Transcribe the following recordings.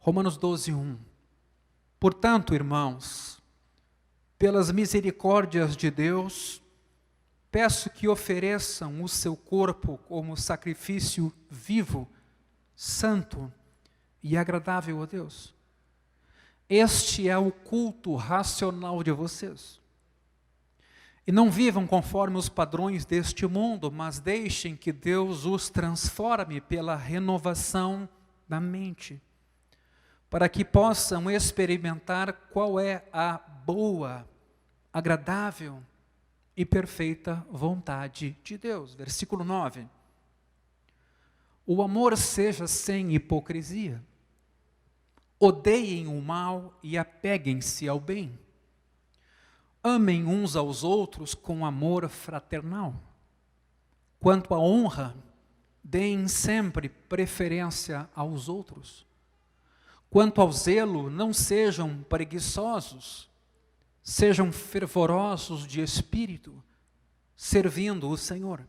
Romanos 12:1. Portanto, irmãos, pelas misericórdias de Deus, peço que ofereçam o seu corpo como sacrifício vivo, santo e agradável a Deus. Este é o culto racional de vocês. E não vivam conforme os padrões deste mundo, mas deixem que Deus os transforme pela renovação da mente, para que possam experimentar qual é a boa, agradável e perfeita vontade de Deus. Versículo 9. O amor seja sem hipocrisia. Odeiem o mal e apeguem-se ao bem. Amem uns aos outros com amor fraternal. Quanto à honra, deem sempre preferência aos outros. Quanto ao zelo, não sejam preguiçosos, sejam fervorosos de espírito, servindo o Senhor.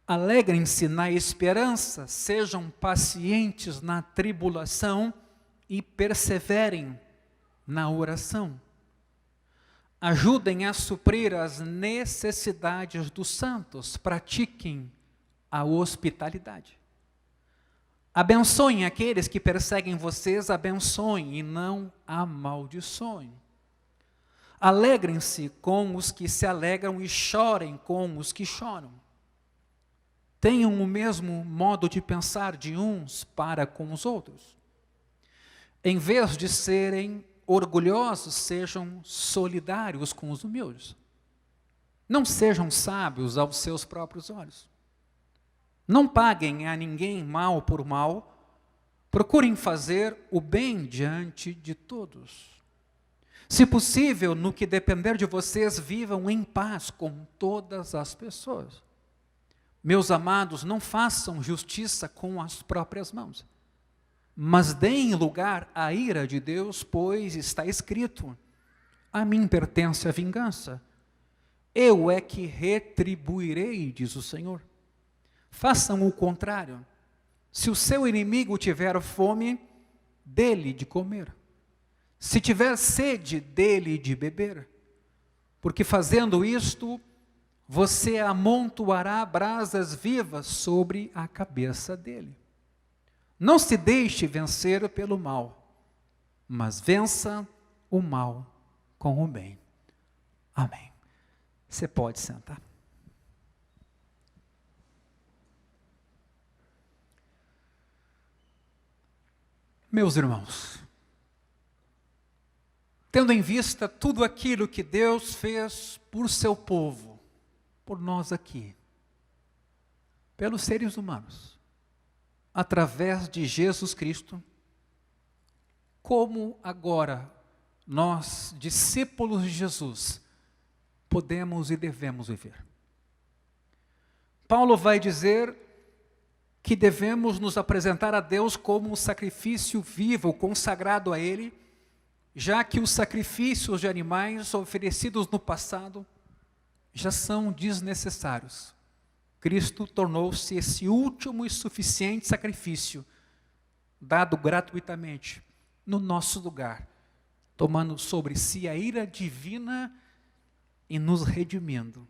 Alegrem-se na esperança, sejam pacientes na tribulação e perseverem na oração. Ajudem a suprir as necessidades dos santos, pratiquem a hospitalidade. Abençoem aqueles que perseguem vocês, abençoem e não amaldiçoem. Alegrem-se com os que se alegram e chorem com os que choram. Tenham o mesmo modo de pensar de uns para com os outros. Em vez de serem orgulhosos, sejam solidários com os humildes. Não sejam sábios aos seus próprios olhos. Não paguem a ninguém mal por mal. Procurem fazer o bem diante de todos. Se possível, no que depender de vocês, vivam em paz com todas as pessoas. Meus amados, não façam justiça com as próprias mãos, mas deem lugar à ira de Deus, pois está escrito: a mim pertence a vingança, eu é que retribuirei, diz o Senhor. Façam o contrário. Se o seu inimigo tiver fome, dê-lhe de comer. Se tiver sede, dê-lhe de beber. Porque fazendo isto, você amontoará brasas vivas sobre a cabeça dele. Não se deixe vencer pelo mal, mas vença o mal com o bem. Amém. Você pode sentar. Meus irmãos, tendo em vista tudo aquilo que Deus fez por seu povo, por nós aqui, pelos seres humanos, através de Jesus Cristo, como agora nós, discípulos de Jesus, podemos e devemos viver? Paulo vai dizer que devemos nos apresentar a Deus como um sacrifício vivo, consagrado a Ele, já que os sacrifícios de animais oferecidos no passado já são desnecessários. Cristo tornou-se esse último e suficiente sacrifício, dado gratuitamente no nosso lugar, tomando sobre si a ira divina e nos redimindo.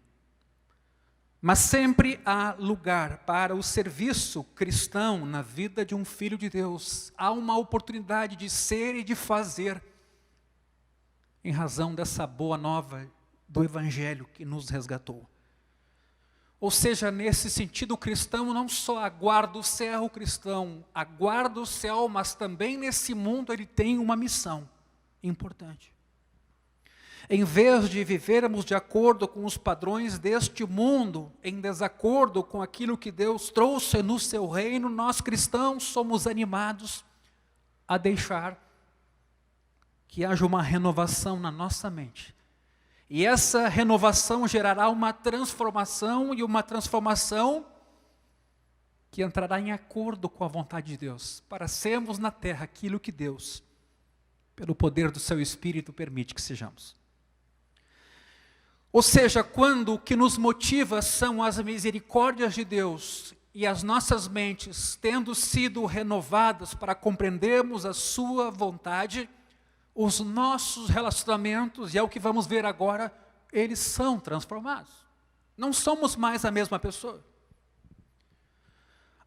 Mas sempre há lugar para o serviço cristão na vida de um filho de Deus. Há uma oportunidade de ser e de fazer, em razão dessa boa nova do Evangelho que nos resgatou. Ou seja, nesse sentido, o cristão não só aguarda o céu, o cristão aguarda o céu, mas também nesse mundo ele tem uma missão importante. Em vez de vivermos de acordo com os padrões deste mundo, em desacordo com aquilo que Deus trouxe no seu reino, nós cristãos somos animados a deixar que haja uma renovação na nossa mente. E essa renovação gerará uma transformação, e uma transformação que entrará em acordo com a vontade de Deus, para sermos na terra aquilo que Deus, pelo poder do seu Espírito, permite que sejamos. Ou seja, quando o que nos motiva são as misericórdias de Deus e as nossas mentes, tendo sido renovadas para compreendermos a sua vontade, os nossos relacionamentos, e é o que vamos ver agora, eles são transformados. Não somos mais a mesma pessoa.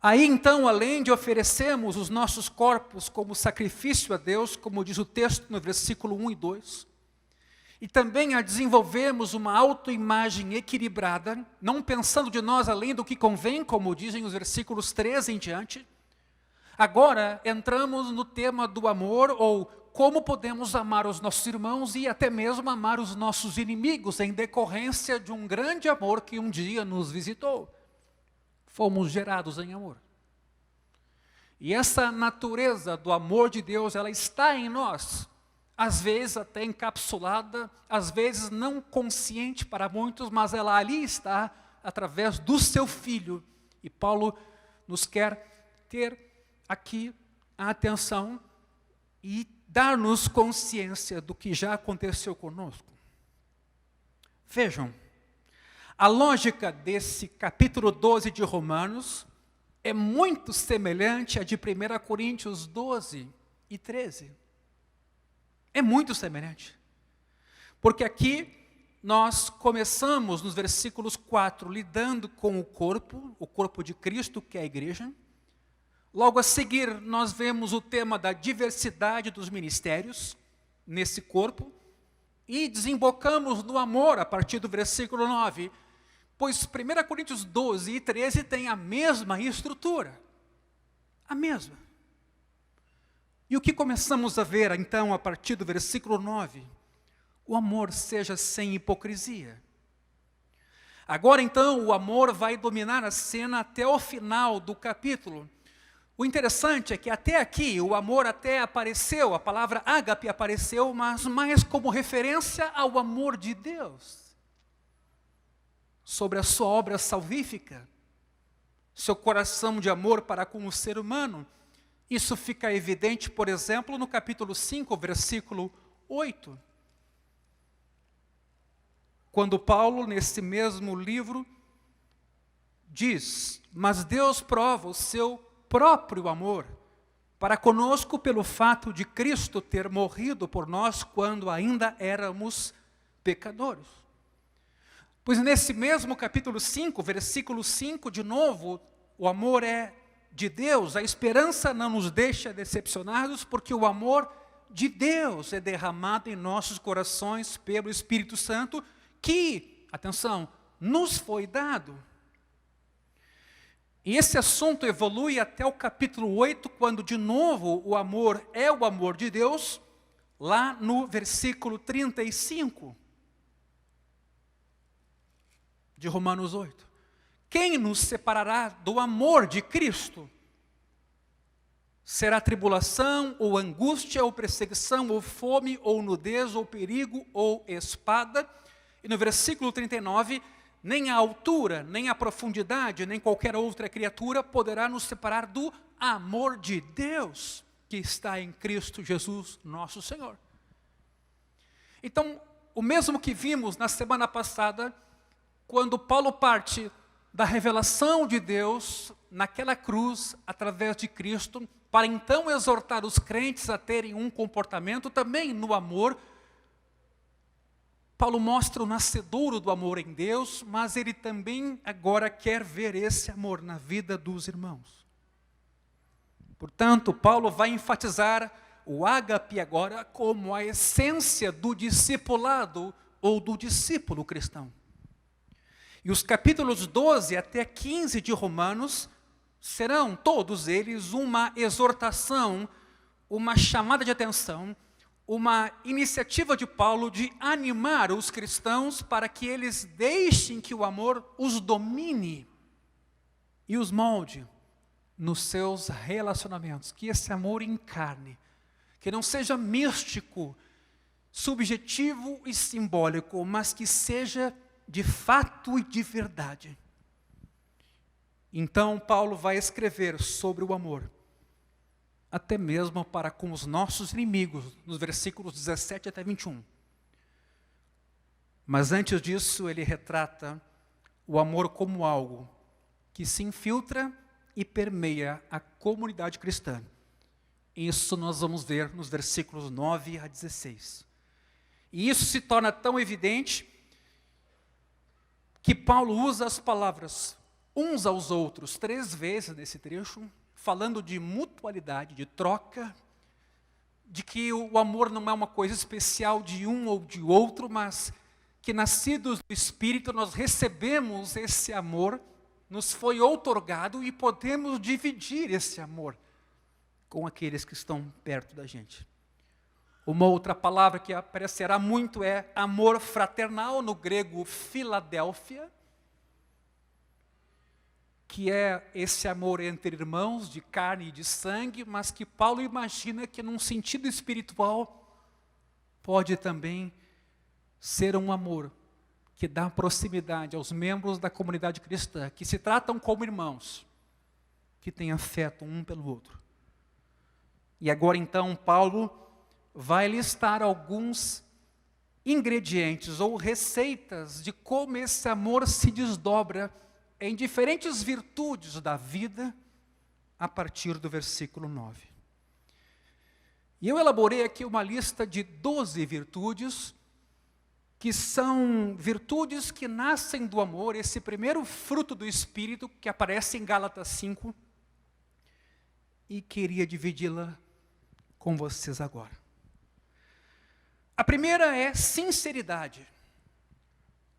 Aí então, além de oferecermos os nossos corpos como sacrifício a Deus, como diz o texto no versículo 1 e 2, e também a desenvolvermos uma autoimagem equilibrada, não pensando de nós além do que convém, como dizem os versículos 13 em diante, agora entramos no tema do amor, ou como podemos amar os nossos irmãos e até mesmo amar os nossos inimigos, em decorrência de um grande amor que um dia nos visitou. Fomos gerados em amor. E essa natureza do amor de Deus, ela está em nós, às vezes até encapsulada, às vezes não consciente para muitos, mas ela ali está através do seu Filho. E Paulo nos quer ter aqui a atenção e dar-nos consciência do que já aconteceu conosco. Vejam, a lógica desse capítulo 12 de Romanos é muito semelhante à de 1 Coríntios 12 e 13. É muito semelhante. Porque aqui nós começamos nos versículos 4, lidando com o corpo de Cristo, que é a igreja. Logo a seguir, nós vemos o tema da diversidade dos ministérios nesse corpo. E desembocamos no amor a partir do versículo 9. Pois 1 Coríntios 12 e 13 tem a mesma estrutura. A mesma. E o que começamos a ver, então, a partir do versículo 9? O amor seja sem hipocrisia. Agora, então, o amor vai dominar a cena até o final do capítulo. O interessante é que até aqui, o amor até apareceu, a palavra ágape apareceu, mas mais como referência ao amor de Deus. Sobre a sua obra salvífica, seu coração de amor para com o ser humano. Isso fica evidente, por exemplo, no capítulo 5, versículo 8. Quando Paulo, nesse mesmo livro, diz: mas Deus prova o seu próprio amor para conosco pelo fato de Cristo ter morrido por nós quando ainda éramos pecadores. Pois nesse mesmo capítulo 5, versículo 5, de novo, o amor é de Deus, a esperança não nos deixa decepcionados, porque o amor de Deus é derramado em nossos corações pelo Espírito Santo, que, atenção, nos foi dado. E esse assunto evolui até o capítulo 8, quando de novo o amor é o amor de Deus, lá no versículo 35. De Romanos 8. Quem nos separará do amor de Cristo? Será tribulação, ou angústia, ou perseguição, ou fome, ou nudez, ou perigo, ou espada? E no versículo 39, nem a altura, nem a profundidade, nem qualquer outra criatura poderá nos separar do amor de Deus, que está em Cristo Jesus, nosso Senhor. Então, o mesmo que vimos na semana passada, quando Paulo parte da revelação de Deus naquela cruz, através de Cristo, para então exortar os crentes a terem um comportamento também no amor. Paulo mostra o nascedouro do amor em Deus, mas ele também agora quer ver esse amor na vida dos irmãos. Portanto, Paulo vai enfatizar o ágape agora como a essência do discipulado ou do discípulo cristão. E os capítulos 12 até 15 de Romanos serão todos eles uma exortação, uma chamada de atenção, uma iniciativa de Paulo de animar os cristãos para que eles deixem que o amor os domine e os molde nos seus relacionamentos. Que esse amor encarne, que não seja místico, subjetivo e simbólico, mas que seja de fato e de verdade. Então Paulo vai escrever sobre o amor, até mesmo para com os nossos inimigos, nos versículos 17 até 21. Mas antes disso, ele retrata o amor como algo que se infiltra e permeia a comunidade cristã. Isso nós vamos ver nos versículos 9 a 16. E isso se torna tão evidente que Paulo usa as palavras uns aos outros 3 vezes nesse trecho, falando de mutualidade, de troca, de que o amor não é uma coisa especial de um ou de outro, mas que nascidos do Espírito nós recebemos esse amor, nos foi outorgado e podemos dividir esse amor com aqueles que estão perto da gente. Uma outra palavra que aparecerá muito é amor fraternal, no grego Filadélfia, que é esse amor entre irmãos de carne e de sangue, mas que Paulo imagina que num sentido espiritual pode também ser um amor que dá proximidade aos membros da comunidade cristã, que se tratam como irmãos, que têm afeto um pelo outro. E agora então Paulo vai listar alguns ingredientes ou receitas de como esse amor se desdobra em diferentes virtudes da vida, a partir do versículo 9. E eu elaborei aqui uma lista de 12 virtudes, que são virtudes que nascem do amor, esse primeiro fruto do Espírito, que aparece em Gálatas 5, e queria dividi-la com vocês agora. A primeira é sinceridade.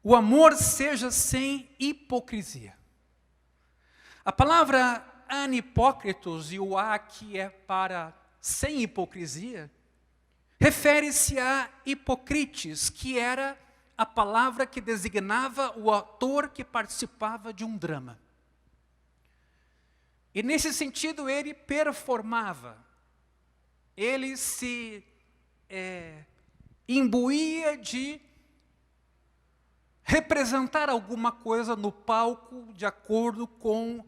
O amor seja sem hipocrisia. A palavra anipócritos, e o A aqui é para sem hipocrisia, refere-se a hipocrites, que era a palavra que designava o ator que participava de um drama. E nesse sentido ele performava, ele se imbuía de representar alguma coisa no palco de acordo com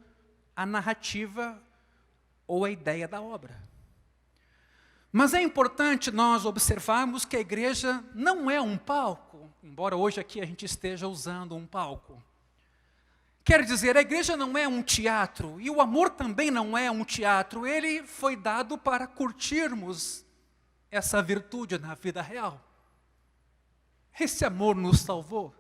a narrativa ou a ideia da obra. Mas é importante nós observarmos que a igreja não é um palco, embora hoje aqui a gente esteja usando um palco. Quer dizer, a igreja não é um teatro, e o amor também não é um teatro, ele foi dado para curtirmos essa virtude na vida real. Esse amor nos salvou.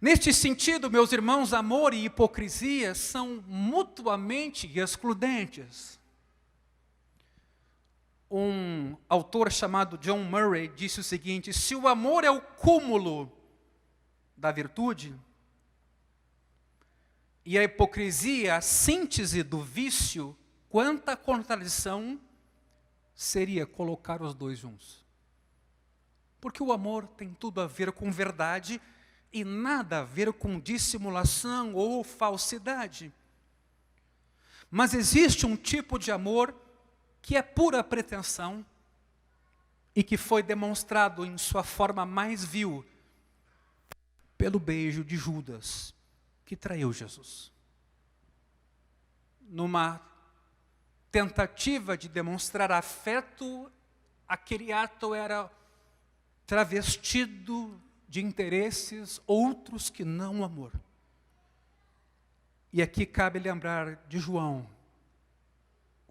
Neste sentido, meus irmãos, amor e hipocrisia são mutuamente excludentes. Um autor chamado John Murray disse o seguinte: se o amor é o cúmulo da virtude, e a hipocrisia a síntese do vício, quanta contradição seria colocar os dois juntos. Porque o amor tem tudo a ver com verdade e nada a ver com dissimulação ou falsidade. Mas existe um tipo de amor que é pura pretensão e que foi demonstrado em sua forma mais vil pelo beijo de Judas, que traiu Jesus. Numa tentativa de demonstrar afeto, aquele ato era travestido de interesses outros que não o amor. E aqui cabe lembrar de João,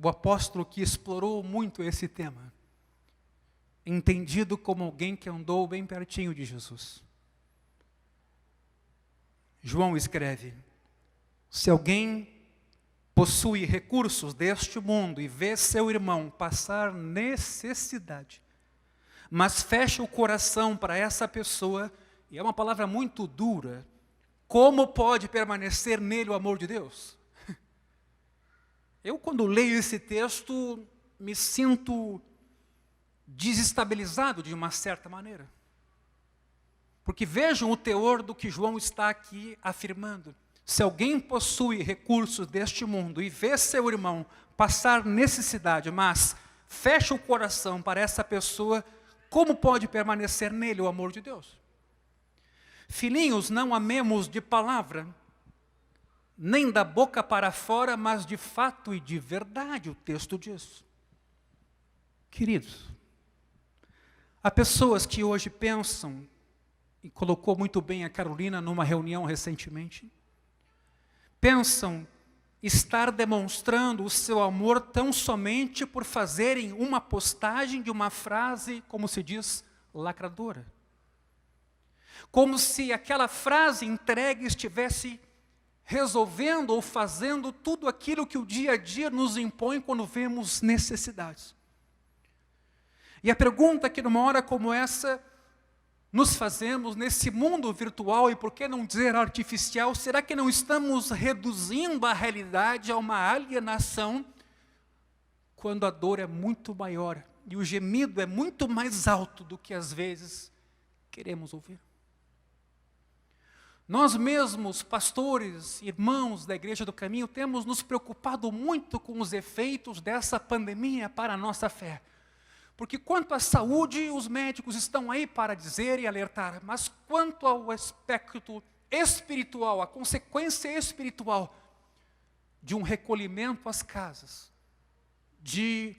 o apóstolo que explorou muito esse tema, entendido como alguém que andou bem pertinho de Jesus. João escreve: se alguém possui recursos deste mundo e vê seu irmão passar necessidade, mas fecha o coração para essa pessoa, e é uma palavra muito dura, como pode permanecer nele o amor de Deus? Eu, quando leio esse texto, me sinto desestabilizado de uma certa maneira. Porque vejam o teor do que João está aqui afirmando. Se alguém possui recursos deste mundo e vê seu irmão passar necessidade, mas fecha o coração para essa pessoa, como pode permanecer nele o amor de Deus? Filhinhos, não amemos de palavra, nem da boca para fora, mas de fato e de verdade, o texto diz. Queridos, há pessoas que hoje pensam, e colocou muito bem a Carolina numa reunião recentemente, pensam estar demonstrando o seu amor tão somente por fazerem uma postagem de uma frase, como se diz, lacradora. Como se aquela frase entregue estivesse resolvendo ou fazendo tudo aquilo que o dia a dia nos impõe quando vemos necessidades. E a pergunta que numa hora como essa nos fazemos nesse mundo virtual, e por que não dizer artificial, será que não estamos reduzindo a realidade a uma alienação quando a dor é muito maior e o gemido é muito mais alto do que às vezes queremos ouvir? Nós mesmos, pastores, irmãos da Igreja do Caminho, temos nos preocupado muito com os efeitos dessa pandemia para a nossa fé. Porque quanto à saúde, os médicos estão aí para dizer e alertar, mas quanto ao aspecto espiritual, a consequência espiritual de um recolhimento às casas, de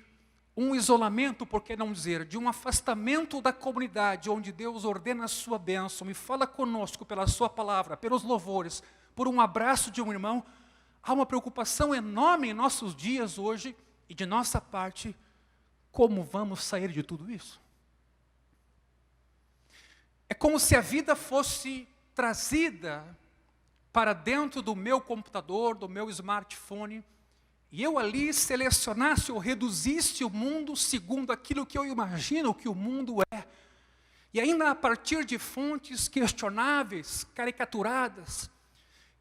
um isolamento, por que não dizer, de um afastamento da comunidade, onde Deus ordena a sua bênção e fala conosco pela sua palavra, pelos louvores, por um abraço de um irmão, há uma preocupação enorme em nossos dias hoje, e de nossa parte, como vamos sair de tudo isso? É como se a vida fosse trazida para dentro do meu computador, do meu smartphone, e eu ali selecionasse ou reduzisse o mundo segundo aquilo que eu imagino que o mundo é. E ainda a partir de fontes questionáveis, caricaturadas,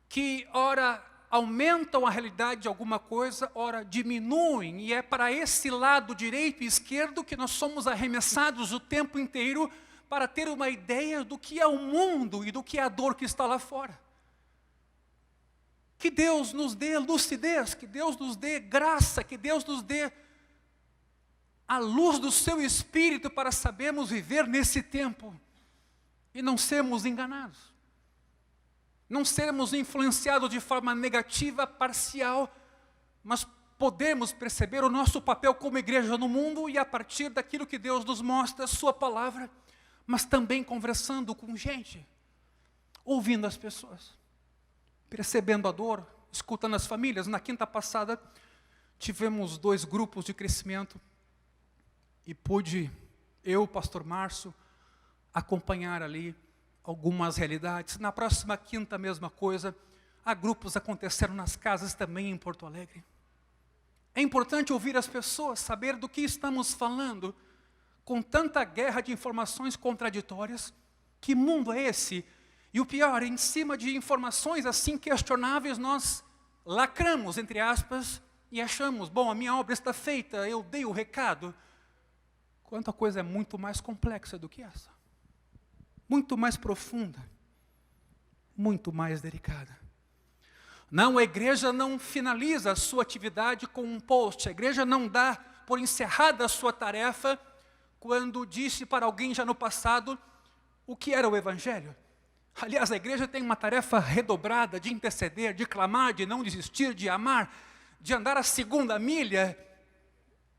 que ora aumentam a realidade de alguma coisa, ora diminuem. E é para esse lado direito e esquerdo que nós somos arremessados o tempo inteiro para ter uma ideia do que é o mundo e do que é a dor que está lá fora. Que Deus nos dê lucidez, que Deus nos dê graça, que Deus nos dê a luz do seu Espírito para sabermos viver nesse tempo e não sermos enganados. Não sermos influenciados de forma negativa, parcial, mas podemos perceber o nosso papel como igreja no mundo e a partir daquilo que Deus nos mostra, a sua palavra, mas também conversando com gente, ouvindo as pessoas, percebendo a dor, escutando as famílias. Na quinta passada, tivemos 2 grupos de crescimento e pude, eu, pastor Márcio, acompanhar ali algumas realidades. Na próxima quinta, a mesma coisa. Há grupos aconteceram nas casas também em Porto Alegre. É importante ouvir as pessoas, saber do que estamos falando, com tanta guerra de informações contraditórias. Que mundo é esse? E o pior, em cima de informações assim questionáveis, nós lacramos, entre aspas, e achamos, bom, a minha obra está feita, eu dei o recado. Quanto a coisa é muito mais complexa do que essa. Muito mais profunda. Muito mais delicada. Não, a igreja não finaliza a sua atividade com um post. A igreja não dá por encerrada a sua tarefa quando disse para alguém já no passado o que era o Evangelho. Aliás, a igreja tem uma tarefa redobrada de interceder, de clamar, de não desistir, de amar, de andar a segunda milha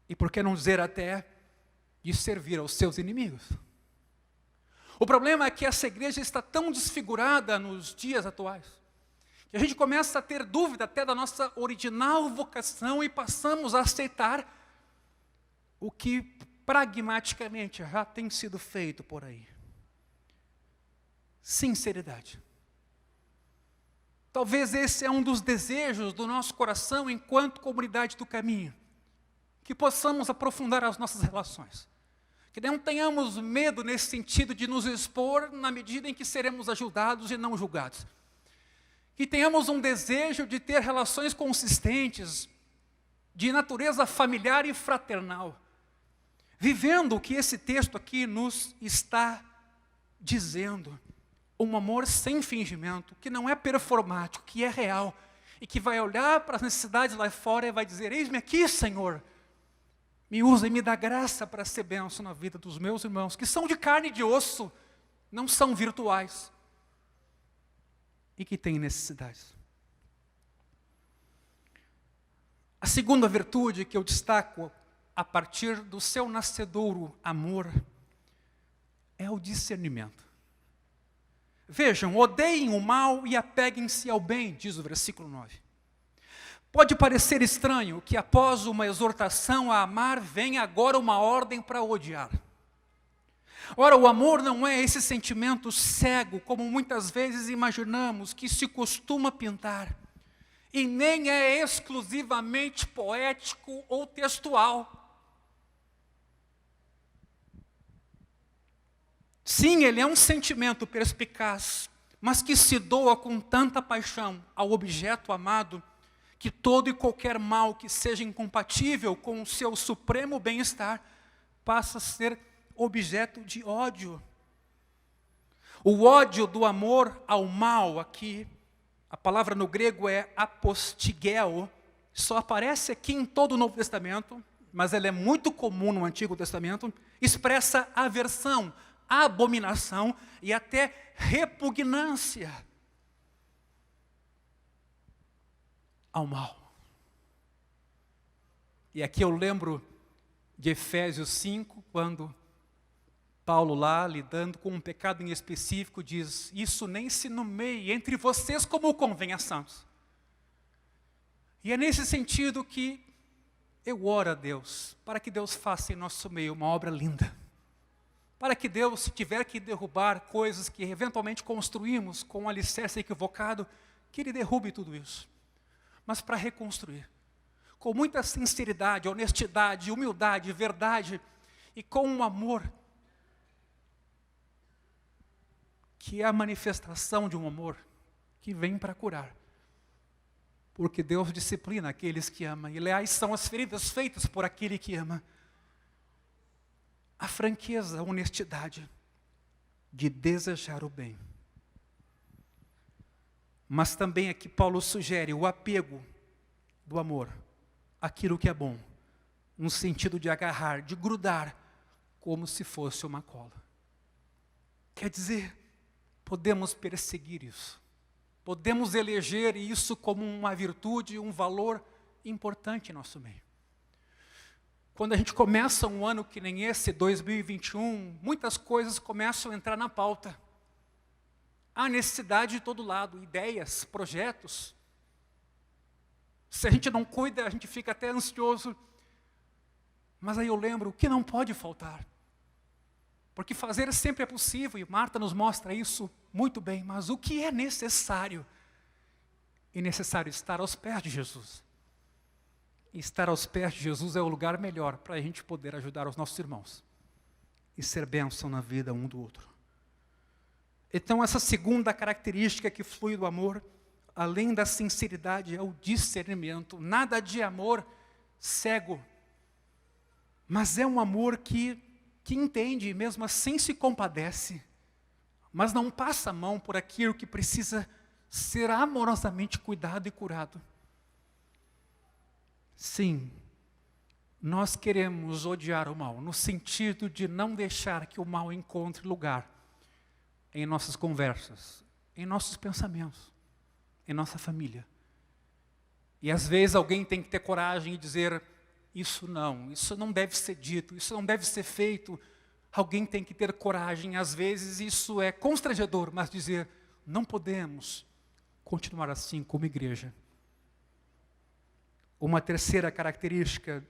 e, por que não dizer até, de servir aos seus inimigos. O problema é que essa igreja está tão desfigurada nos dias atuais, que a gente começa a ter dúvida até da nossa original vocação e passamos a aceitar o que pragmaticamente já tem sido feito por aí. Sinceridade. Talvez esse é um dos desejos do nosso coração enquanto comunidade do caminho, que possamos aprofundar as nossas relações, que não tenhamos medo nesse sentido de nos expor na medida em que seremos ajudados e não julgados, que tenhamos um desejo de ter relações consistentes, de natureza familiar e fraternal, vivendo o que esse texto aqui nos está dizendo. Um amor sem fingimento, que não é performático, que é real, e que vai olhar para as necessidades lá fora e vai dizer, eis-me aqui, Senhor, me usa e me dá graça para ser bênção na vida dos meus irmãos, que são de carne e de osso, não são virtuais, e que têm necessidades. A segunda virtude que eu destaco, a partir do seu nascedouro amor, é o discernimento. Vejam, odeiem o mal e apeguem-se ao bem, diz o versículo 9. Pode parecer estranho que após uma exortação a amar, venha agora uma ordem para odiar. Ora, o amor não é esse sentimento cego, como muitas vezes imaginamos, que se costuma pintar. E nem é exclusivamente poético ou textual. Sim, ele é um sentimento perspicaz, mas que se doa com tanta paixão ao objeto amado, que todo e qualquer mal que seja incompatível com o seu supremo bem-estar, passa a ser objeto de ódio. O ódio do amor ao mal aqui, a palavra no grego é apostigeo, só aparece aqui em todo o Novo Testamento, mas ela é muito comum no Antigo Testamento, expressa aversão, abominação e até repugnância ao mal. E aqui eu lembro de Efésios 5, quando Paulo lá, lidando com um pecado em específico, diz, isso nem se nomeie entre vocês como convém a santos. E é nesse sentido que eu oro a Deus, para que Deus faça em nosso meio uma obra linda. Para que Deus, se tiver que derrubar coisas que eventualmente construímos com um alicerce equivocado, que Ele derrube tudo isso. Mas para reconstruir, com muita sinceridade, honestidade, humildade, verdade, e com um amor, que é a manifestação de um amor que vem para curar. Porque Deus disciplina aqueles que amam, e aliás são as feridas feitas por aquele que ama. A franqueza, a honestidade de desejar o bem. Mas também aqui Paulo sugere o apego do amor, aquilo que é bom, no sentido de agarrar, de grudar, como se fosse uma cola. Quer dizer, podemos perseguir isso, podemos eleger isso como uma virtude, um valor importante em nosso meio. Quando a gente começa um ano que nem esse, 2021, muitas coisas começam a entrar na pauta. Há necessidade de todo lado, ideias, projetos. Se a gente não cuida, a gente fica até ansioso. Mas aí eu lembro, o que não pode faltar? Porque fazer sempre é possível, e Marta nos mostra isso muito bem, mas o que é necessário? É necessário estar aos pés de Jesus. E estar aos pés de Jesus é o lugar melhor para a gente poder ajudar os nossos irmãos e ser bênção na vida um do outro. Então essa segunda característica que flui do amor, além da sinceridade, é o discernimento. Nada de amor cego, mas é um amor que entende e mesmo assim se compadece, mas não passa a mão por aquilo que precisa ser amorosamente cuidado e curado. Sim, nós queremos odiar o mal, no sentido de não deixar que o mal encontre lugar em nossas conversas, em nossos pensamentos, em nossa família. E às vezes alguém tem que ter coragem e dizer, isso não deve ser dito, isso não deve ser feito. Alguém tem que ter coragem, às vezes isso é constrangedor, mas dizer, não podemos continuar assim como igreja. Uma terceira característica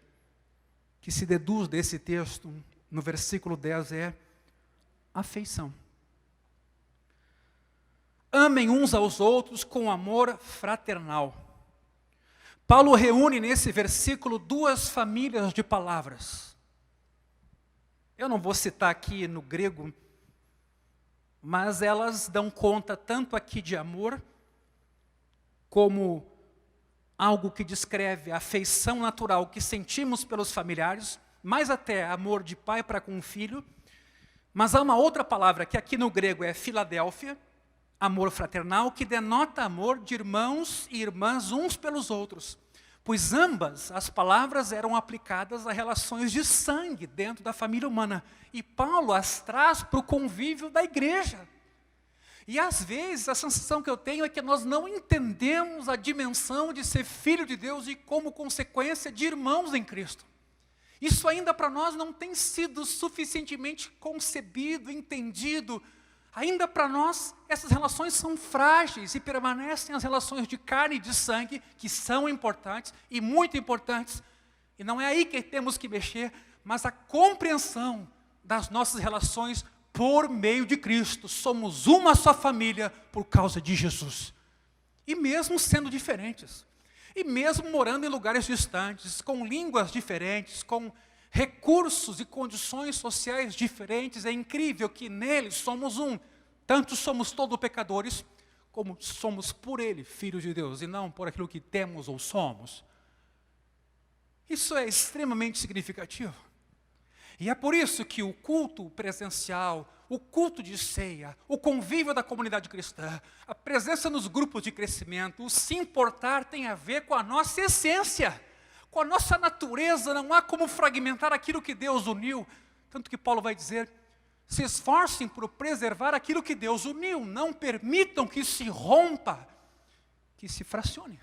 que se deduz desse texto, no versículo 10, é afeição. Amem uns aos outros com amor fraternal. Paulo reúne nesse versículo duas famílias de palavras. Eu não vou citar aqui no grego, mas elas dão conta tanto aqui de amor, como algo que descreve a afeição natural que sentimos pelos familiares, mais até amor de pai para com o filho. Mas há uma outra palavra que aqui no grego é Filadélfia, amor fraternal, que denota amor de irmãos e irmãs uns pelos outros. Pois ambas as palavras eram aplicadas a relações de sangue dentro da família humana. E Paulo as traz para o convívio da igreja. E às vezes a sensação que eu tenho é que nós não entendemos a dimensão de ser filho de Deus e como consequência de irmãos em Cristo. Isso ainda para nós não tem sido suficientemente concebido, entendido, Ainda para nós, essas relações são frágeis e permanecem as relações de carne e de sangue, que são importantes e muito importantes. E não é aí que temos que mexer, mas a compreensão das nossas relações por meio de Cristo. Somos uma só família por causa de Jesus. E mesmo sendo diferentes, e mesmo morando em lugares distantes, com línguas diferentes, com recursos e condições sociais diferentes, é incrível que nele somos um. Tanto somos todos pecadores, como somos por ele, filhos de Deus, e não por aquilo que temos ou somos. Isso é extremamente significativo. E é por isso que o culto presencial, o culto de ceia, o convívio da comunidade cristã, a presença nos grupos de crescimento, o se importar tem a ver com a nossa essência, com a nossa natureza. Não há como fragmentar aquilo que Deus uniu. Tanto que Paulo vai dizer, se esforcem por preservar aquilo que Deus uniu. Não permitam que se rompa, que se fracione.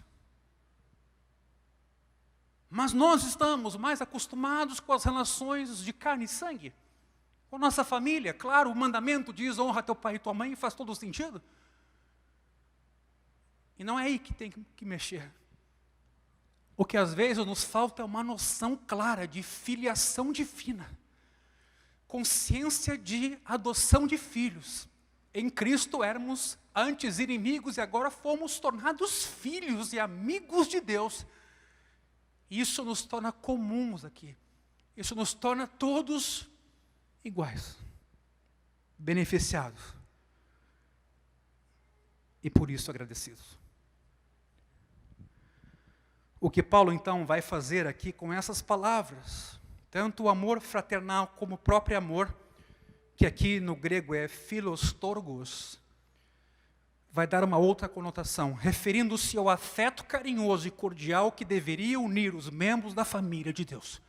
Mas nós estamos mais acostumados com as relações de carne e sangue. Com a nossa família, claro, o mandamento diz, honra teu pai e tua mãe, faz todo sentido. E não é aí que tem que mexer. O que às vezes nos falta é uma noção clara de filiação divina. Consciência de adoção de filhos. Em Cristo éramos antes inimigos e agora fomos tornados filhos e amigos de Deus. Isso nos torna comuns aqui. Isso nos torna todos iguais, beneficiados. E por isso agradecidos. O que Paulo então vai fazer aqui com essas palavras, tanto o amor fraternal como o próprio amor, que aqui no grego é philostorgos, vai dar uma outra conotação, referindo-se ao afeto carinhoso e cordial que deveria unir os membros da família de Deus,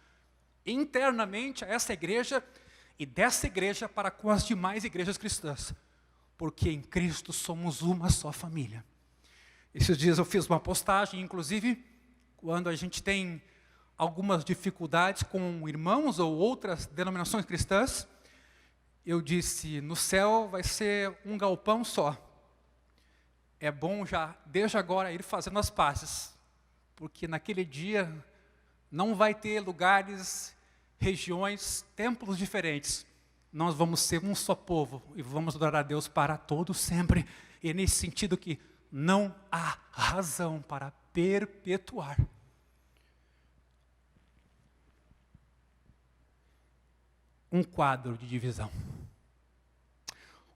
internamente a essa igreja e dessa igreja para com as demais igrejas cristãs, porque em Cristo somos uma só família. Esses dias eu fiz uma postagem, inclusive, quando a gente tem algumas dificuldades com irmãos ou outras denominações cristãs, eu disse, no céu vai ser um galpão só. É bom já, desde agora, ir fazendo as pazes, porque naquele dia não vai ter lugares, regiões, templos diferentes. Nós vamos ser um só povo e vamos adorar a Deus para todos sempre. E é nesse sentido que não há razão para perpetuar. Um quadro de divisão.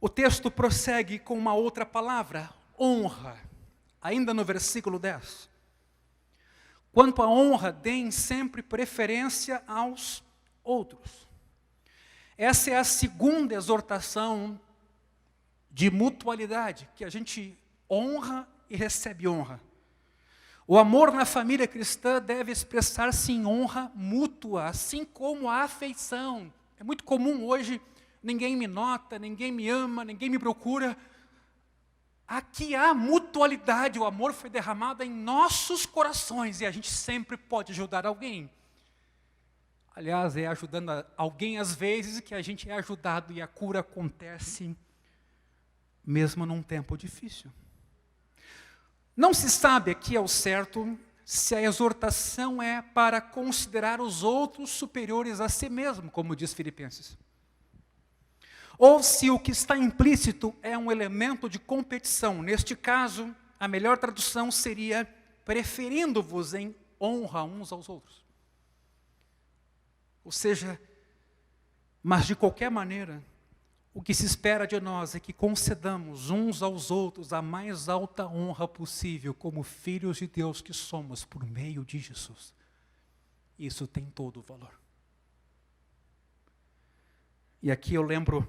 O texto prossegue com uma outra palavra, honra, ainda no versículo 10. Quanto à honra, deem sempre preferência aos outros. Essa é a segunda exortação de mutualidade, que a gente honra e recebe honra. O amor na família cristã deve expressar-se em honra mútua, assim como a afeição. É muito comum hoje, ninguém me nota, ninguém me ama, ninguém me procura. Aqui há mutualidade, o amor foi derramado em nossos corações e a gente sempre pode ajudar alguém. Aliás, é ajudando alguém às vezes que a gente é ajudado e a cura acontece mesmo num tempo difícil. Não se sabe aqui ao certo se a exortação é para considerar os outros superiores a si mesmo, como diz Filipenses. Ou se o que está implícito é um elemento de competição. Neste caso, a melhor tradução seria preferindo-vos em honra uns aos outros. Ou seja, mas de qualquer maneira, o que se espera de nós é que concedamos uns aos outros a mais alta honra possível, como filhos de Deus que somos por meio de Jesus. Isso tem todo o valor. E aqui eu lembro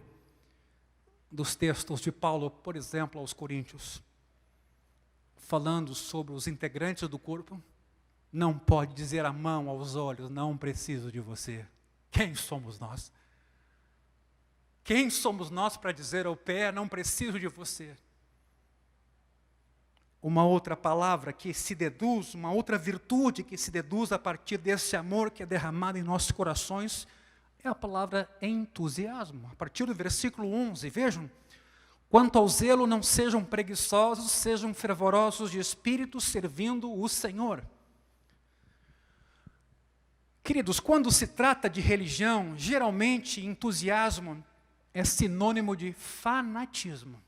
dos textos de Paulo, por exemplo, aos Coríntios, falando sobre os integrantes do corpo. Não pode dizer a mão aos olhos, não preciso de você. Quem somos nós? Quem somos nós para dizer ao pé, não preciso de você? Uma outra palavra que se deduz, uma outra virtude que se deduz a partir desse amor que é derramado em nossos corações, é a palavra entusiasmo. A partir do versículo 11, vejam, Quanto ao zelo, não sejam preguiçosos, sejam fervorosos de espírito, servindo o Senhor. Queridos, quando se trata de religião, geralmente entusiasmo é sinônimo de fanatismo.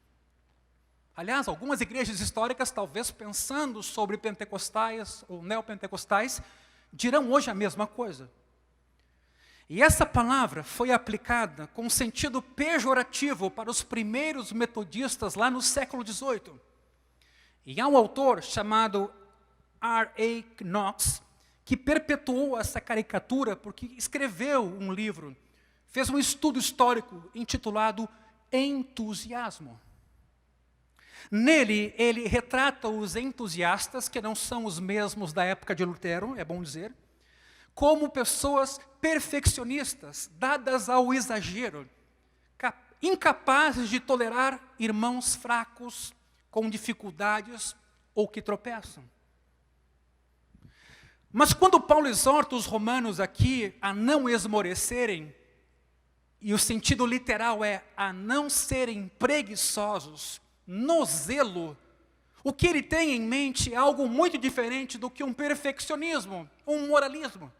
Aliás, algumas igrejas históricas, talvez pensando sobre pentecostais ou neopentecostais, dirão hoje a mesma coisa. E essa palavra foi aplicada com sentido pejorativo para os primeiros metodistas lá no século XVIII. E há um autor chamado R.A. Knox, que perpetuou essa caricatura porque escreveu um livro, fez um estudo histórico intitulado Entusiasmo. Nele, ele retrata os entusiastas, que não são os mesmos da época de Lutero, é bom dizer, como pessoas perfeccionistas, dadas ao exagero, incapazes de tolerar irmãos fracos, com dificuldades ou que tropeçam. Mas quando Paulo exorta os romanos aqui a não esmorecerem, e o sentido literal é a não serem preguiçosos no zelo, o que ele tem em mente é algo muito diferente do que um perfeccionismo, um moralismo.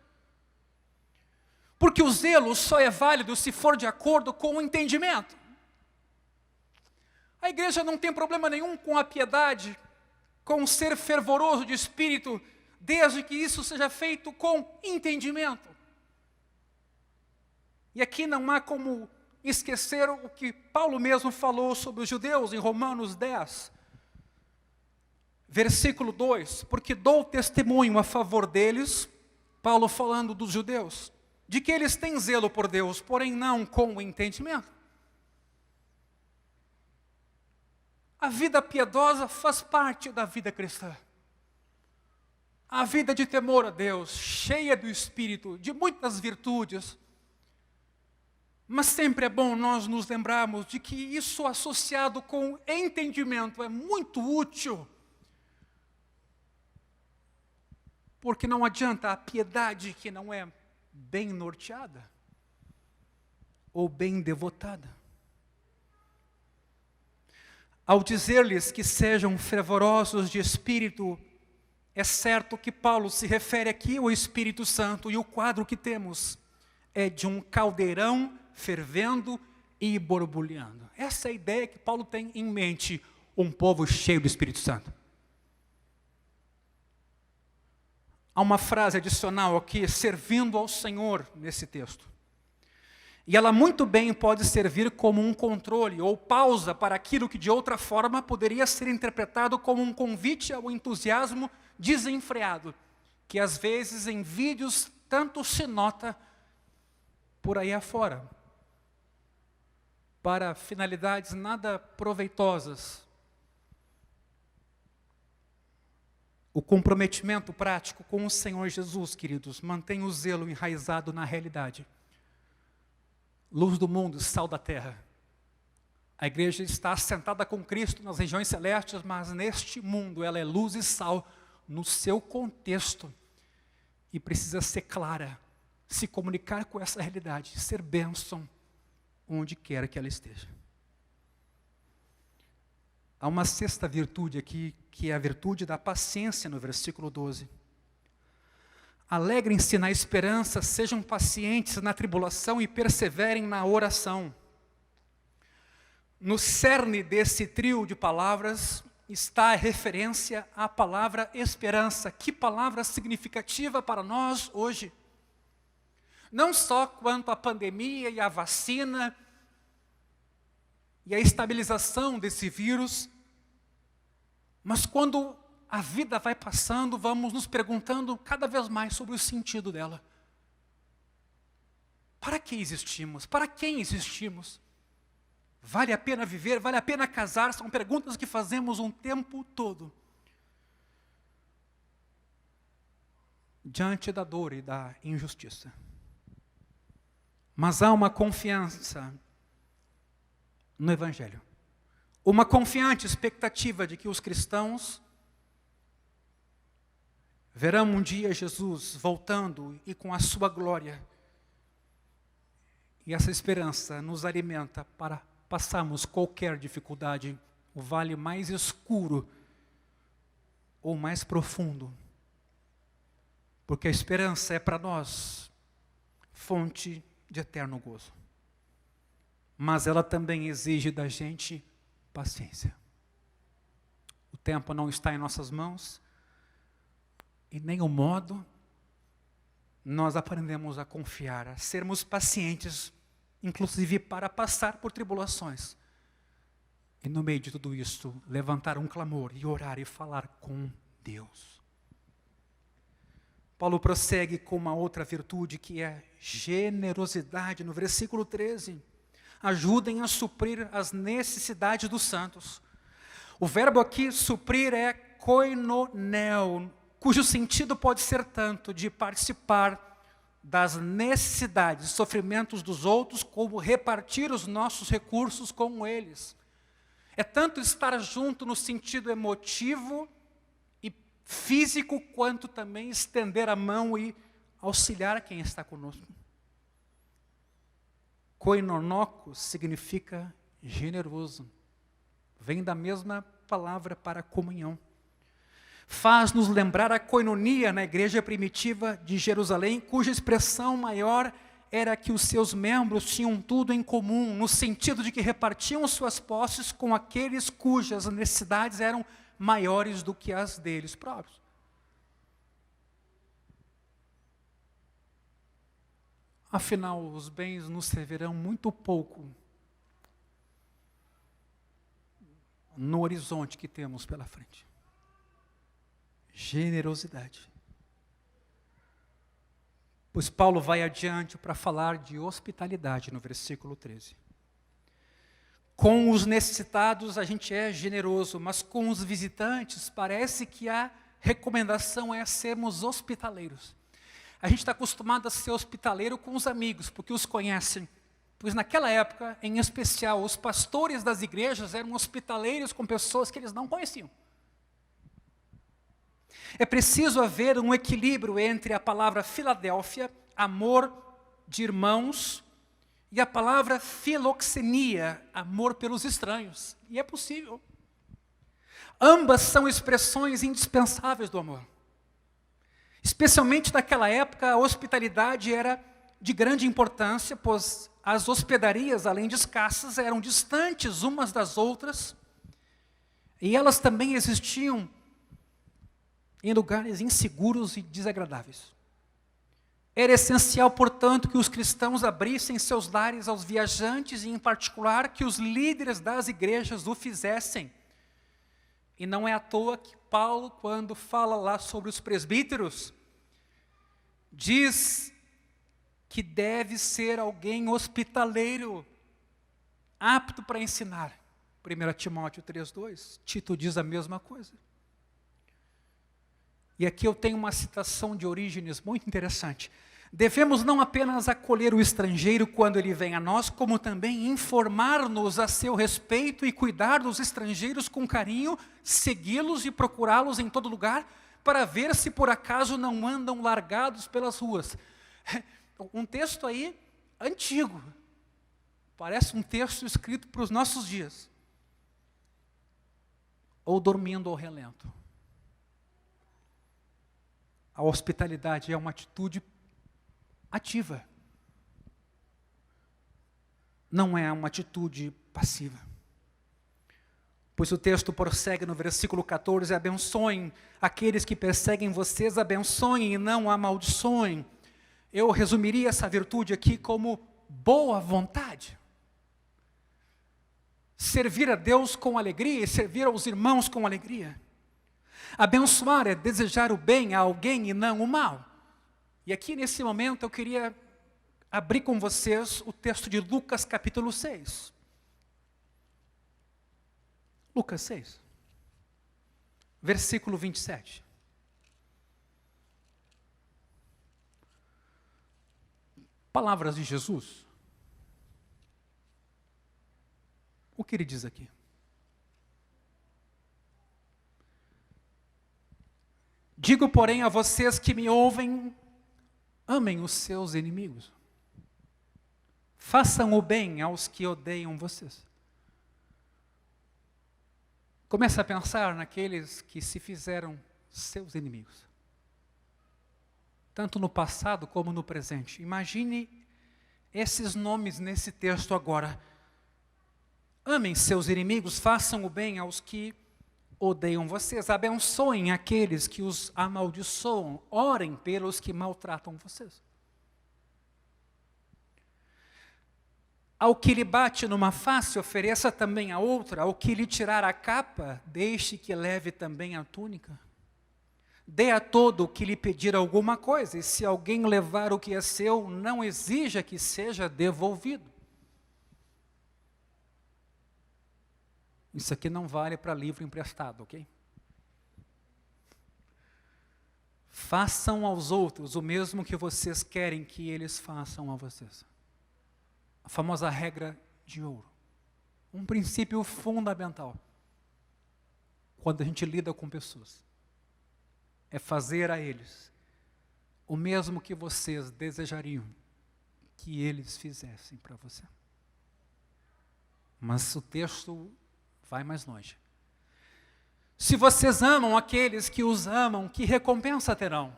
Porque o zelo só é válido se for de acordo com o entendimento. A igreja não tem problema nenhum com a piedade, com o ser fervoroso de espírito, desde que isso seja feito com entendimento. E aqui não há como esquecer o que Paulo mesmo falou sobre os judeus em Romanos 10, versículo 2, porque dou testemunho a favor deles, Paulo falando dos judeus, de que eles têm zelo por Deus, porém não com o entendimento. A vida piedosa faz parte da vida cristã. A vida de temor a Deus, cheia do Espírito, de muitas virtudes. Mas sempre é bom nós nos lembrarmos de que isso associado com entendimento é muito útil. Porque não adianta a piedade que não é bem norteada ou bem devotada. Ao dizer-lhes que sejam fervorosos de espírito, é certo que Paulo se refere aqui ao Espírito Santo, e o quadro que temos é de um caldeirão fervendo e borbulhando. Essa é a ideia que Paulo tem em mente, um povo cheio do Espírito Santo. Há uma frase adicional aqui, servindo ao Senhor, nesse texto. E ela muito bem pode servir como um controle ou pausa para aquilo que de outra forma poderia ser interpretado como um convite ao entusiasmo desenfreado, que às vezes em vídeos tanto se nota por aí afora, para finalidades nada proveitosas. O comprometimento prático com o Senhor Jesus, queridos, mantém o zelo enraizado na realidade. Luz do mundo, sal da terra. A igreja está assentada com Cristo nas regiões celestes, mas neste mundo ela é luz e sal no seu contexto. E precisa ser clara, se comunicar com essa realidade, ser bênção onde quer que ela esteja. Há uma sexta virtude aqui, que é a virtude da paciência, no versículo 12. Alegrem-se na esperança, sejam pacientes na tribulação e perseverem na oração. No cerne desse trio de palavras está a referência à palavra esperança. Que palavra significativa para nós hoje. Não só quanto à pandemia e à vacina e a estabilização desse vírus, mas quando a vida vai passando, vamos nos perguntando cada vez mais sobre o sentido dela. Para que existimos? Para quem existimos? Vale a pena viver? Vale a pena casar? São perguntas que fazemos um tempo todo. Diante da dor e da injustiça. Mas há uma confiança no Evangelho. Uma confiante expectativa de que os cristãos verão um dia Jesus voltando e com a sua glória. E essa esperança nos alimenta para passarmos qualquer dificuldade, o vale mais escuro ou mais profundo, porque a esperança é para nós fonte de eterno gozo. Mas ela também exige da gente paciência. O tempo não está em nossas mãos, e nem o modo nós aprendemos a confiar, a sermos pacientes, inclusive para passar por tribulações. E no meio de tudo isso, levantar um clamor e orar e falar com Deus. Paulo prossegue com uma outra virtude que é generosidade, no versículo 13. Ajudem a suprir as necessidades dos santos. O verbo aqui, suprir, é koinoneo, cujo sentido pode ser tanto de participar das necessidades e sofrimentos dos outros, como repartir os nossos recursos com eles. É tanto estar junto no sentido emotivo e físico, quanto também estender a mão e auxiliar quem está conosco. Koinonoko significa generoso. Vem da mesma palavra para comunhão. Faz-nos lembrar a koinonia na igreja primitiva de Jerusalém, cuja expressão maior era que os seus membros tinham tudo em comum, no sentido de que repartiam suas posses com aqueles cujas necessidades eram maiores do que as deles próprios. Afinal, os bens nos servirão muito pouco no horizonte que temos pela frente. Generosidade. Pois Paulo vai adiante para falar de hospitalidade no versículo 13. Com os necessitados a gente é generoso, mas com os visitantes parece que a recomendação é sermos hospitaleiros. A gente está acostumado a ser hospitaleiro com os amigos, porque os conhecem. Pois naquela época, em especial, os pastores das igrejas eram hospitaleiros com pessoas que eles não conheciam. É preciso haver um equilíbrio entre a palavra Filadélfia, amor de irmãos, e a palavra filoxenia, amor pelos estranhos. E é possível. Ambas são expressões indispensáveis do amor. Especialmente naquela época, a hospitalidade era de grande importância, pois as hospedarias, além de escassas, eram distantes umas das outras, e elas também existiam em lugares inseguros e desagradáveis. Era essencial, portanto, que os cristãos abrissem seus lares aos viajantes e, em particular, que os líderes das igrejas o fizessem. E não é à toa que Paulo, quando fala lá sobre os presbíteros, diz que deve ser alguém hospitaleiro, apto para ensinar. 1 Timóteo 3,2, Tito diz a mesma coisa. E aqui eu tenho uma citação de Orígenes muito interessante. Devemos não apenas acolher o estrangeiro quando ele vem a nós, como também informar-nos a seu respeito e cuidar dos estrangeiros com carinho, segui-los e procurá-los em todo lugar, para ver se por acaso não andam largados pelas ruas. Um texto aí antigo, parece um texto escrito para os nossos dias. Ou dormindo ao relento. A hospitalidade é uma atitude ativa. Não é uma atitude passiva. Pois o texto prossegue no versículo 14, abençoem aqueles que perseguem vocês, abençoem e não amaldiçoem. Eu resumiria essa virtude aqui como boa vontade. Servir a Deus com alegria e servir aos irmãos com alegria. Abençoar é desejar o bem a alguém e não o mal. E aqui nesse momento eu queria abrir com vocês o texto de Lucas capítulo 6. Lucas 6, versículo 27. Palavras de Jesus. O que ele diz aqui? Digo, porém, a vocês que me ouvem, amem os seus inimigos. Façam o bem aos que odeiam vocês. Comece a pensar naqueles que se fizeram seus inimigos, tanto no passado como no presente. Imagine esses nomes nesse texto agora. Amem seus inimigos, façam o bem aos que odeiam vocês, abençoem aqueles que os amaldiçoam, orem pelos que maltratam vocês. Ao que lhe bate numa face, ofereça também a outra. Ao que lhe tirar a capa, deixe que leve também a túnica. Dê a todo o que lhe pedir alguma coisa, e se alguém levar o que é seu, não exija que seja devolvido. Isso aqui não vale para livro emprestado, ok? Façam aos outros o mesmo que vocês querem que eles façam a vocês. A famosa regra de ouro. Um princípio fundamental quando a gente lida com pessoas. É fazer a eles o mesmo que vocês desejariam que eles fizessem para você. Mas o texto vai mais longe. Se vocês amam aqueles que os amam, que recompensa terão?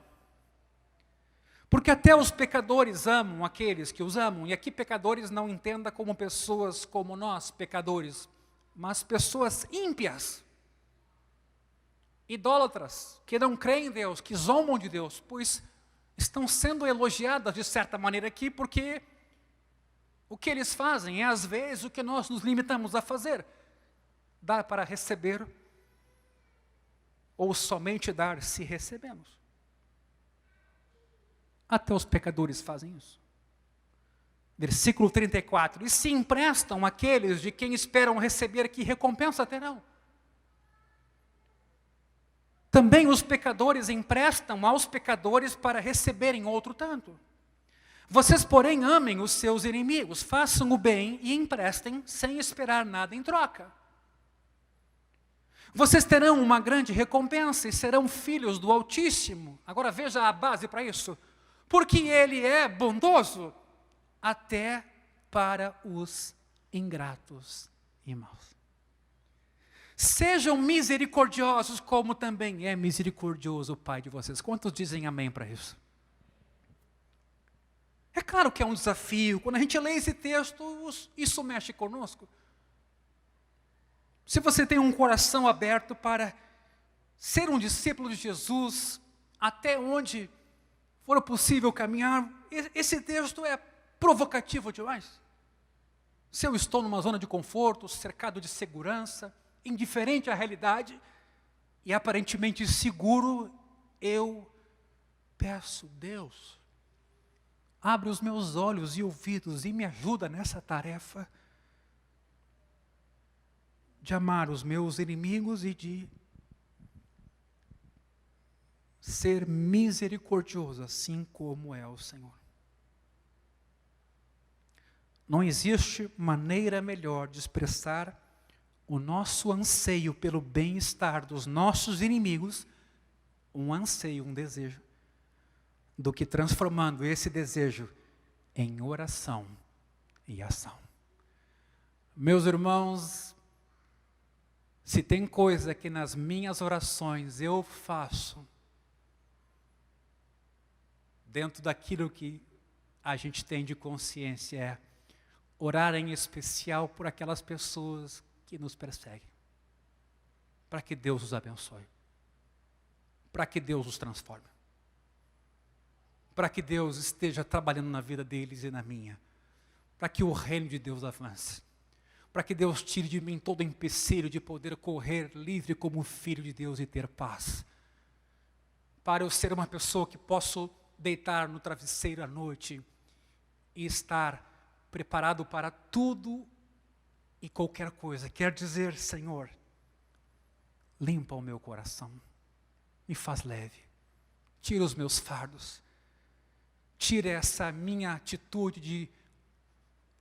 Porque até os pecadores amam aqueles que os amam. E aqui pecadores não entenda como pessoas como nós, pecadores, mas pessoas ímpias, idólatras, que não creem em Deus, que zombam de Deus, pois estão sendo elogiadas de certa maneira aqui, porque o que eles fazem é às vezes o que nós nos limitamos a fazer. Dar para receber, ou somente dar se recebemos. Até os pecadores fazem isso. Versículo 34. E se emprestam aqueles de quem esperam receber, que recompensa terão? Também os pecadores emprestam aos pecadores para receberem outro tanto. Vocês, porém, amem os seus inimigos, façam o bem e emprestem sem esperar nada em troca. Vocês terão uma grande recompensa e serão filhos do Altíssimo. Agora veja a base para isso. Porque Ele é bondoso até para os ingratos e maus. Sejam misericordiosos como também é misericordioso o Pai de vocês. Quantos dizem amém para isso? É claro que é um desafio. Quando a gente lê esse texto, isso mexe conosco. Se você tem um coração aberto para ser um discípulo de Jesus, até onde for possível caminhar, esse texto é provocativo demais. Se eu estou numa zona de conforto, cercado de segurança, indiferente à realidade e aparentemente seguro, eu peço, Deus, abre os meus olhos e ouvidos e me ajuda nessa tarefa de amar os meus inimigos e de ser misericordioso, assim como é o Senhor. Não existe maneira melhor de expressar o nosso anseio pelo bem-estar dos nossos inimigos, um anseio, um desejo, do que transformando esse desejo em oração e ação. Meus irmãos, se tem coisa que nas minhas orações eu faço, dentro daquilo que a gente tem de consciência, é orar em especial por aquelas pessoas que nos perseguem, para que Deus os abençoe, para que Deus os transforme, para que Deus esteja trabalhando na vida deles e na minha, para que o reino de Deus avance, para que Deus tire de mim todo empecilho de poder correr livre como filho de Deus e ter paz, para eu ser uma pessoa que posso deitar no travesseiro à noite e estar preparado para tudo e qualquer coisa. Quer dizer, Senhor, limpa o meu coração, me faz leve, tira os meus fardos, tira essa minha atitude de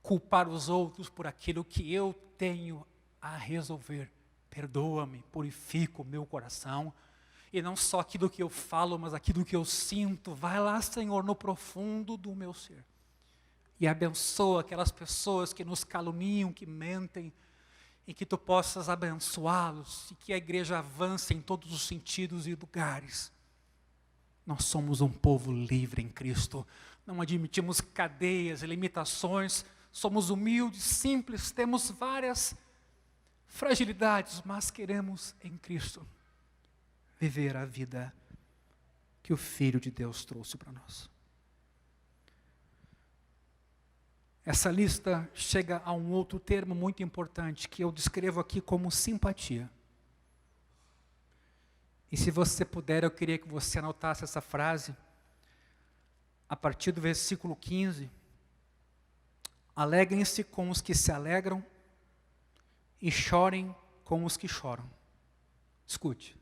culpar os outros por aquilo que eu tenho a resolver. Perdoa-me, purifica o meu coração, e não só aquilo que eu falo, mas aquilo que eu sinto. Vai lá, Senhor, no profundo do meu ser, e abençoa aquelas pessoas que nos caluniam, que mentem, e que tu possas abençoá-los e que a igreja avance em todos os sentidos e lugares. Nós somos um povo livre em Cristo, não admitimos cadeias e limitações, somos humildes, simples, temos várias fragilidades, mas queremos em Cristo viver a vida que o Filho de Deus trouxe para nós. Essa lista chega a um outro termo muito importante, que eu descrevo aqui como simpatia. E se você puder, eu queria que você anotasse essa frase, a partir do versículo 15. Alegrem-se com os que se alegram e chorem com os que choram. Escute.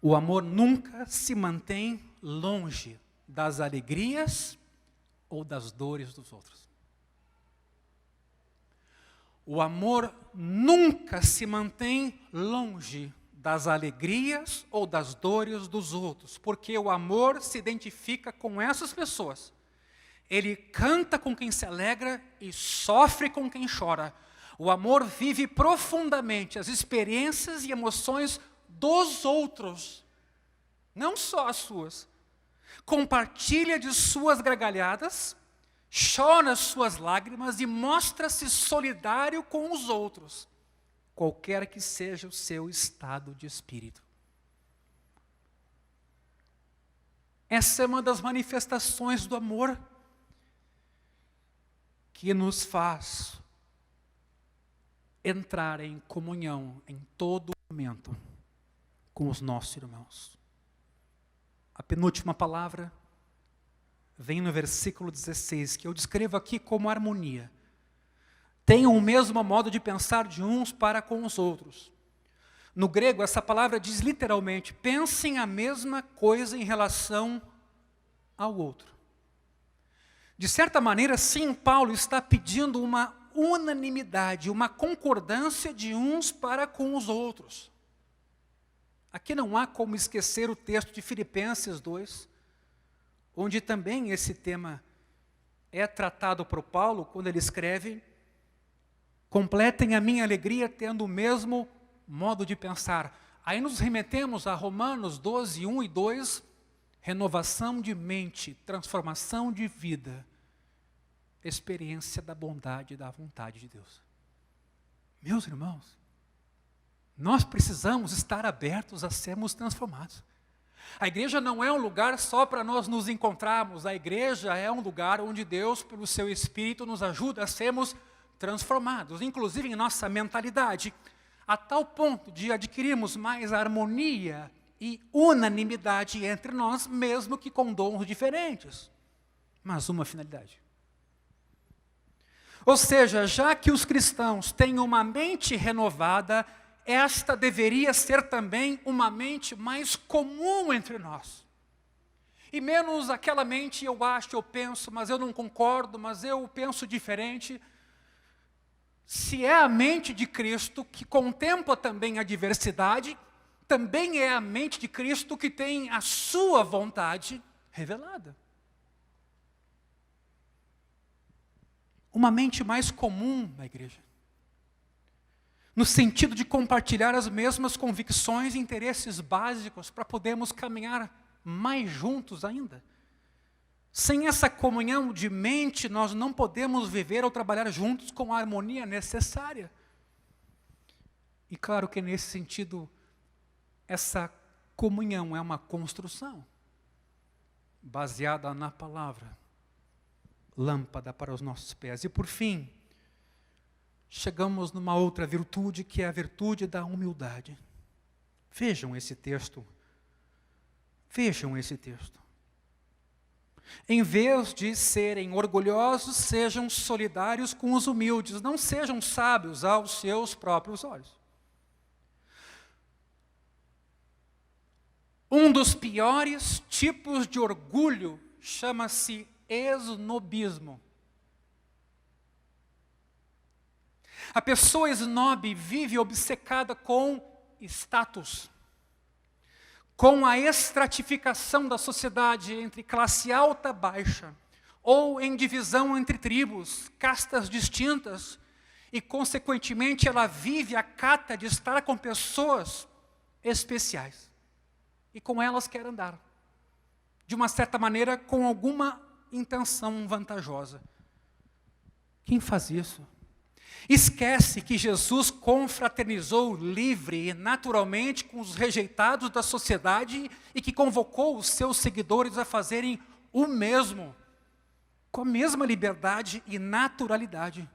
O amor nunca se mantém longe das alegrias ou das dores dos outros. O amor nunca se mantém longe das alegrias ou das dores dos outros, porque o amor se identifica com essas pessoas. Ele canta com quem se alegra e sofre com quem chora. O amor vive profundamente as experiências e emoções dos outros, não só as suas. Compartilha de suas gargalhadas, chora suas lágrimas e mostra-se solidário com os outros, qualquer que seja o seu estado de espírito. Essa é uma das manifestações do amor que nos faz entrar em comunhão em todo momento com os nossos irmãos. A penúltima palavra vem no versículo 16, que eu descrevo aqui como harmonia. Tenham o mesmo modo de pensar de uns para com os outros. No grego, essa palavra diz literalmente, pensem a mesma coisa em relação ao outro. De certa maneira, sim, Paulo está pedindo uma unanimidade, uma concordância de uns para com os outros. Aqui não há como esquecer o texto de Filipenses 2, onde também esse tema é tratado por Paulo, quando ele escreve: completem a minha alegria tendo o mesmo modo de pensar. Aí nos remetemos a Romanos 12, 1 e 2, renovação de mente, transformação de vida, experiência da bondade e da vontade de Deus. Meus irmãos, nós precisamos estar abertos a sermos transformados. A igreja não é um lugar só para nós nos encontrarmos, a igreja é um lugar onde Deus, pelo seu Espírito, nos ajuda a sermos transformados, inclusive em nossa mentalidade, a tal ponto de adquirirmos mais harmonia e unanimidade entre nós, mesmo que com dons diferentes, mas uma finalidade. Ou seja, já que os cristãos têm uma mente renovada, esta deveria ser também uma mente mais comum entre nós. E menos aquela mente, eu acho, eu penso, mas eu não concordo, mas eu penso diferente. Se é a mente de Cristo, que contempla também a diversidade, também é a mente de Cristo que tem a sua vontade revelada. Uma mente mais comum na igreja, no sentido de compartilhar as mesmas convicções e interesses básicos para podermos caminhar mais juntos ainda. Sem essa comunhão de mente, nós não podemos viver ou trabalhar juntos com a harmonia necessária. E claro que nesse sentido, essa comunhão é uma construção baseada na palavra, lâmpada para os nossos pés. E por fim, chegamos numa outra virtude, que é a virtude da humildade. Vejam esse texto. Vejam esse texto. Em vez de serem orgulhosos, sejam solidários com os humildes. Não sejam sábios aos seus próprios olhos. Um dos piores tipos de orgulho chama-se esnobismo. A pessoa esnobe vive obcecada com status, com a estratificação da sociedade entre classe alta e baixa, ou em divisão entre tribos, castas distintas, e, consequentemente, ela vive a cata de estar com pessoas especiais. E com elas quer andar. De uma certa maneira, com alguma intenção vantajosa. Quem faz isso? Esquece que Jesus confraternizou livre e naturalmente com os rejeitados da sociedade e que convocou os seus seguidores a fazerem o mesmo, com a mesma liberdade e naturalidade.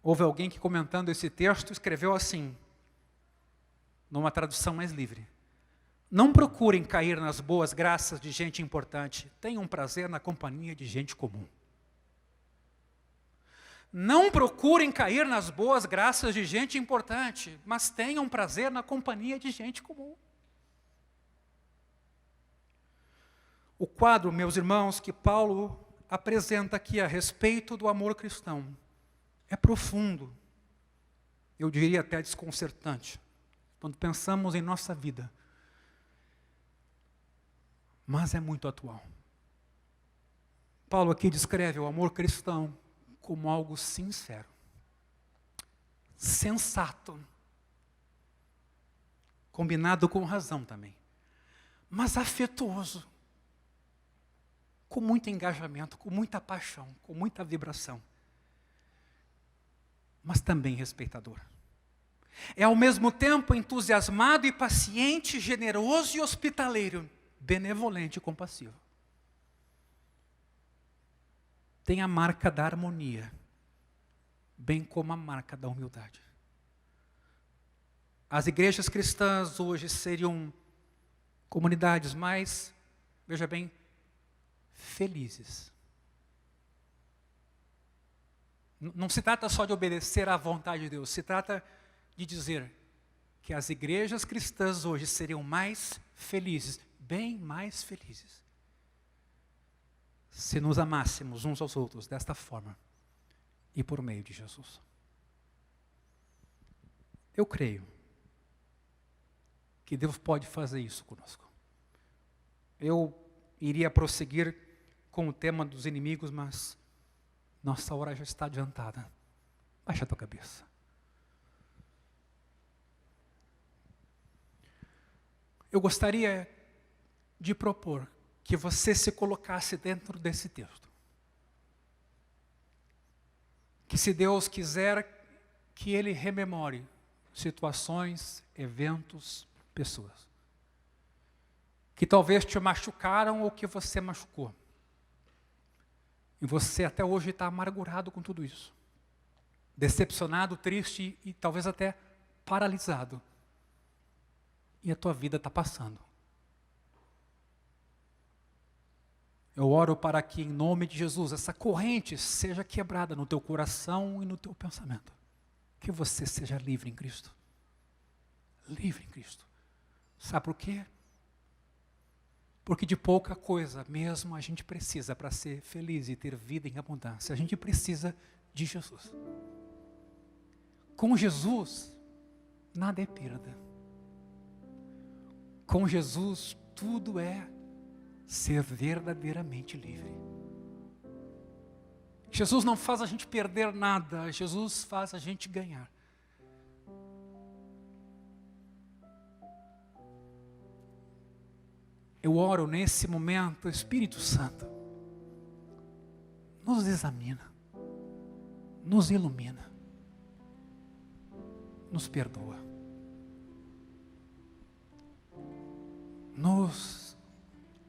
Houve alguém que, comentando esse texto, escreveu assim, numa tradução mais livre: não procurem cair nas boas graças de gente importante, tenham prazer na companhia de gente comum. Não procurem cair nas boas graças de gente importante, mas tenham prazer na companhia de gente comum. O quadro, meus irmãos, que Paulo apresenta aqui a respeito do amor cristão é profundo, eu diria até desconcertante, quando pensamos em nossa vida. Mas é muito atual. Paulo aqui descreve o amor cristão como algo sincero, sensato, combinado com razão também, mas afetuoso, com muito engajamento, com muita paixão, com muita vibração, mas também respeitador. É ao mesmo tempo entusiasmado e paciente, generoso e hospitaleiro, benevolente e compassivo. Tem a marca da harmonia, bem como a marca da humildade. As igrejas cristãs hoje seriam comunidades mais, veja bem, felizes. Não se trata só de obedecer à vontade de Deus, se trata de dizer que as igrejas cristãs hoje seriam mais felizes, bem mais felizes, se nos amássemos uns aos outros desta forma e por meio de Jesus. Eu creio que Deus pode fazer isso conosco. Eu iria prosseguir com o tema dos inimigos, mas nossa hora já está adiantada. Baixa a tua cabeça. Eu gostaria de propor que você se colocasse dentro desse texto. Que se Deus quiser, que Ele rememore situações, eventos, pessoas. Que talvez te machucaram ou que você machucou. E você até hoje está amargurado com tudo isso. Decepcionado, triste e talvez até paralisado. E a tua vida está passando. Eu oro para que, em nome de Jesus, essa corrente seja quebrada no teu coração e no teu pensamento. Que você seja livre em Cristo. Livre em Cristo. Sabe por quê? Porque de pouca coisa mesmo a gente precisa para ser feliz e ter vida em abundância. A gente precisa de Jesus. Com Jesus, nada é perda. Com Jesus, tudo é ser verdadeiramente livre. Jesus não faz a gente perder nada, Jesus faz a gente ganhar. Eu oro nesse momento, Espírito Santo, nos examina, nos ilumina, nos perdoa, nos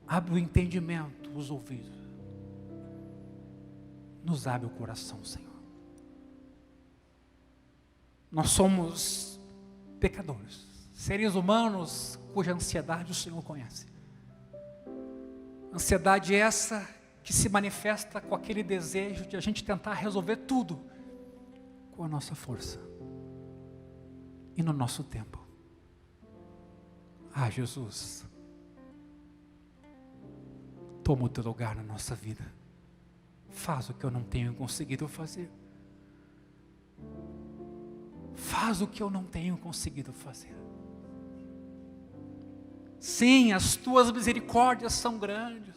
abre o entendimento, os ouvidos, nos abre o coração, Senhor. Nós somos pecadores, seres humanos cuja ansiedade o Senhor conhece. Ansiedade essa que se manifesta com aquele desejo de a gente tentar resolver tudo com a nossa força e no nosso tempo. Ah, Jesus, toma o teu lugar na nossa vida. Faz o que eu não tenho conseguido fazer. Faz o que eu não tenho conseguido fazer. Sim, as tuas misericórdias são grandes.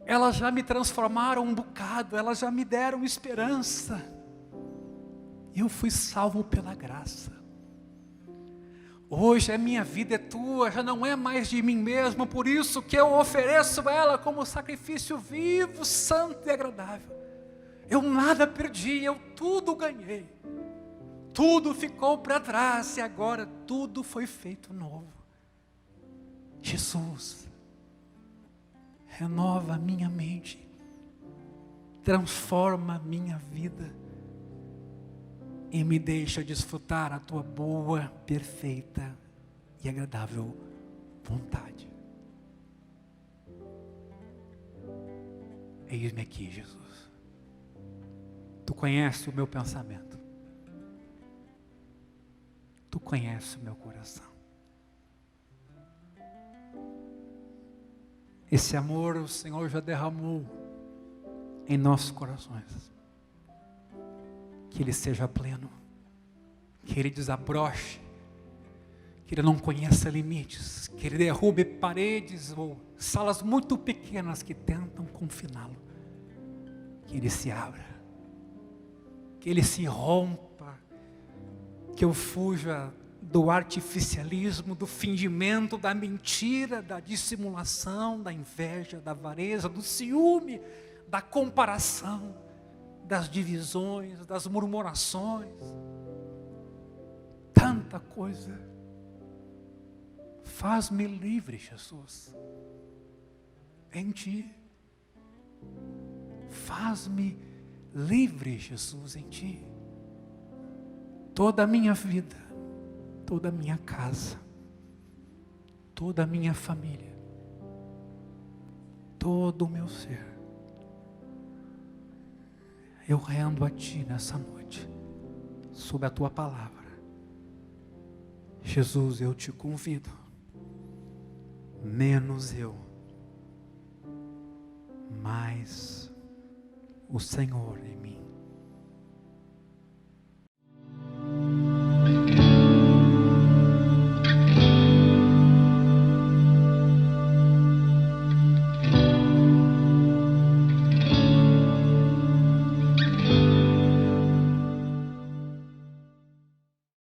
elas já me transformaram um bocado, elas já me deram esperança. Eu fui salvo pela graça. Hoje a minha vida é tua, já não é mais de mim mesmo, por isso que eu ofereço ela como sacrifício vivo, santo e agradável. Eu nada perdi, eu tudo ganhei. Tudo ficou para trás e agora tudo foi feito novo. Jesus, renova a minha mente, transforma a minha vida e me deixa desfrutar a tua boa, perfeita e agradável vontade. Eis-me aqui, Jesus. Tu conheces o meu pensamento. Tu conheces o meu coração. Esse amor o Senhor já derramou em nossos corações. Que Ele seja pleno, que Ele desabroche, que Ele não conheça limites, que Ele derrube paredes ou salas muito pequenas que tentam confiná-lo. Que Ele se abra, que Ele se rompa, que eu fuja do artificialismo, do fingimento, da mentira, da dissimulação, da inveja, da avareza, do ciúme, da comparação, das divisões, das murmurações. Tanta coisa. Faz-me livre, Jesus, em Ti. Faz-me livre, Jesus, em Ti. Toda a minha vida, toda a minha casa, toda a minha família, todo o meu ser, eu rendo a Ti nessa noite, sob a Tua palavra. Jesus, eu Te convido, menos eu, mais o Senhor em mim.